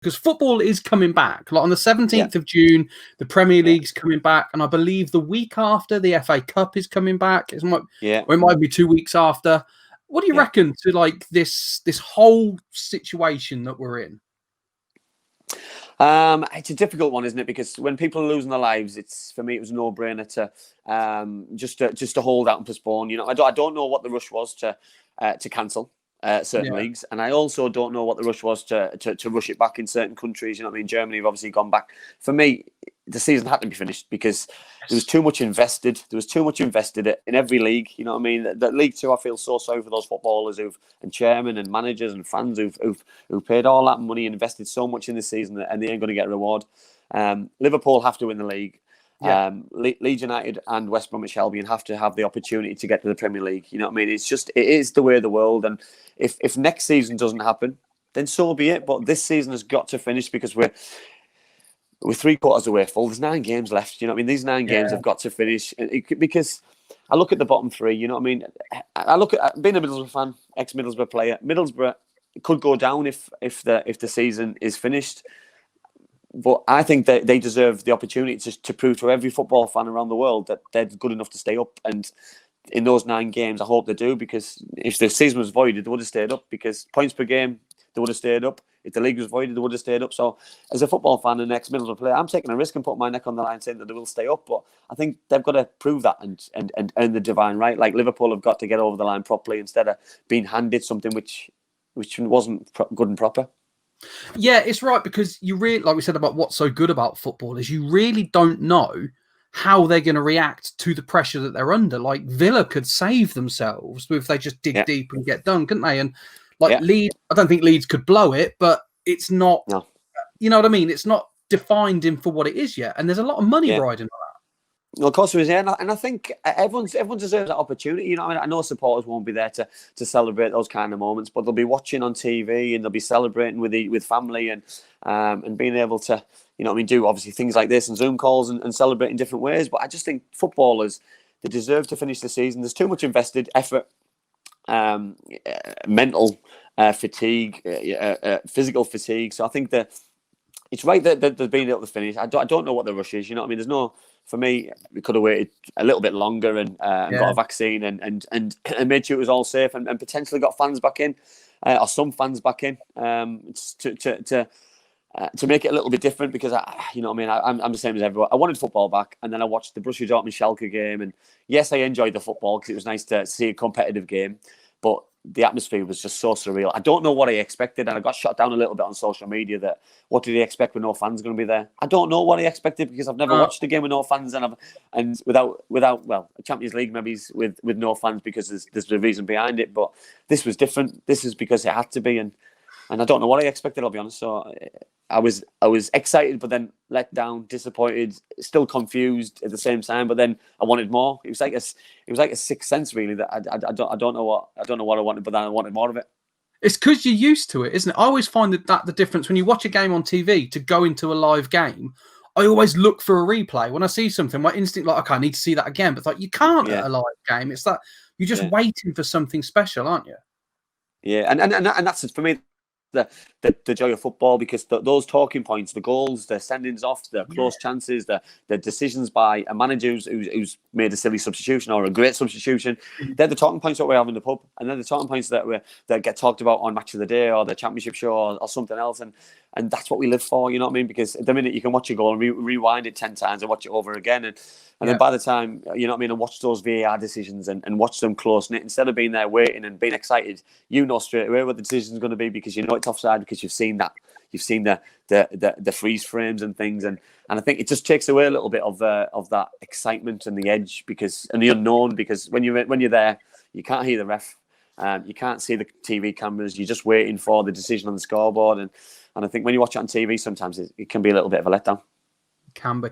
because football is coming back. Like on the 17th of June, the Premier League's coming back, and I believe the week after the FA Cup is coming back. Or it might be 2 weeks after. What do you reckon to like this whole situation that we're in? It's a difficult one, isn't it? Because when people are losing their lives, for me it was a no-brainer to just to hold out and postpone. You know, I don't know what the rush was to cancel certain leagues, and I also don't know what the rush was to rush it back in certain countries. You know what I mean? Germany have obviously gone back. For me, the season had to be finished because there was too much invested. There was too much invested in every league. You know what I mean? That League Two, I feel so sorry for those footballers and chairmen and managers and fans who've paid all that money and invested so much in this season, and they ain't going to get a reward. Liverpool have to win the league. Leeds United and West Bromwich Albion have to have the opportunity to get to the Premier League. You know what I mean? It is the way of the world. And if next season doesn't happen, then so be it. But this season has got to finish because we're 3/4 of the way full. There's 9 games left. You know what I mean? These 9 games have got to finish because I look at the bottom 3. You know what I mean? I look at being a Middlesbrough fan, ex-Middlesbrough player. Middlesbrough could go down if the season is finished. But I think that they deserve the opportunity to prove to every football fan around the world that they're good enough to stay up. And in those 9 games, I hope they do, because if the season was voided, they would have stayed up, because points per game, they would have stayed up. If the league was voided, they would have stayed up. So as a football fan and ex-Middlesbrough player, I'm taking a risk and putting my neck on the line saying that they will stay up. But I think they've got to prove that and earn the divine right. Like Liverpool have got to get over the line properly instead of being handed something which wasn't good and proper. Yeah, it's right, because you really, like we said about what's so good about football, is you really don't know how they're going to react to the pressure that they're under. Like Villa could save themselves if they just dig deep and get done, couldn't they? And like Leeds, I don't think Leeds could blow it, but it's not, you know what I mean? It's not defined in for what it is yet. And there's a lot of money riding on that. Well, of course there is, and I think everyone deserves that opportunity. You know, I know supporters won't be there to celebrate those kind of moments, but they'll be watching on TV and they'll be celebrating with family and being able to, you know what I mean, do obviously things like this and Zoom calls and celebrate in different ways. But I just think footballers, they deserve to finish the season. There's too much invested effort, mental fatigue, physical fatigue. So I think that it's right that they're being able to finish. I don't know what the rush is. You know what I mean? There's no. For me, we could have waited a little bit longer and got a vaccine and made sure it was all safe and potentially got fans back in, or some fans back in, to make it a little bit different, because you know what I mean, I'm the same as everyone. I wanted football back, and then I watched the Borussia Dortmund Schalke game, and yes, I enjoyed the football because it was nice to see a competitive game, but the atmosphere was just so surreal. I don't know what I expected, and I got shot down a little bit on social media that what did he expect with no fans going to be there? I don't know what I expected, because I've never watched a game with no fans, and without well, a Champions League maybe with no fans, because there's a reason behind it. But this was different. This is because it had to be, and I don't know what I expected, I'll be honest. So I was excited, but then let down, disappointed, still confused at the same time. But then I wanted more. It was like a sixth sense, really. That I don't know what I wanted, but then I wanted more of it. It's because you're used to it, isn't it? I always find that the difference when you watch a game on TV to go into a live game. I always look for a replay when I see something. My instinct, like, okay, I need to see that again. But like, you can't at a live game. It's that you're just waiting for something special, aren't you? Yeah, and that's for me. The joy of football, because those talking points, the goals, the sendings off, the close chances, the decisions by a manager who's made a silly substitution or a great substitution, they're the talking points that we have in the pub, and they're the talking points that get talked about on Match of the Day or the Championship show or something else, and that's what we live for. You know what I mean? Because at the minute you can watch a goal and rewind it 10 times and watch it over again, and then by the time, you know what I mean, and watch those VAR decisions and watch them close-knit, instead of being there waiting and being excited, you know straight away what the decision's going to be, because you know it's offside, because you've seen the freeze frames and things, and I think it just takes away a little bit of that excitement and the edge, and the unknown, because when you're there, you can't hear the ref, you can't see the TV cameras, you're just waiting for the decision on the scoreboard, and I think when you watch it on TV, sometimes it can be a little bit of a letdown. Can be.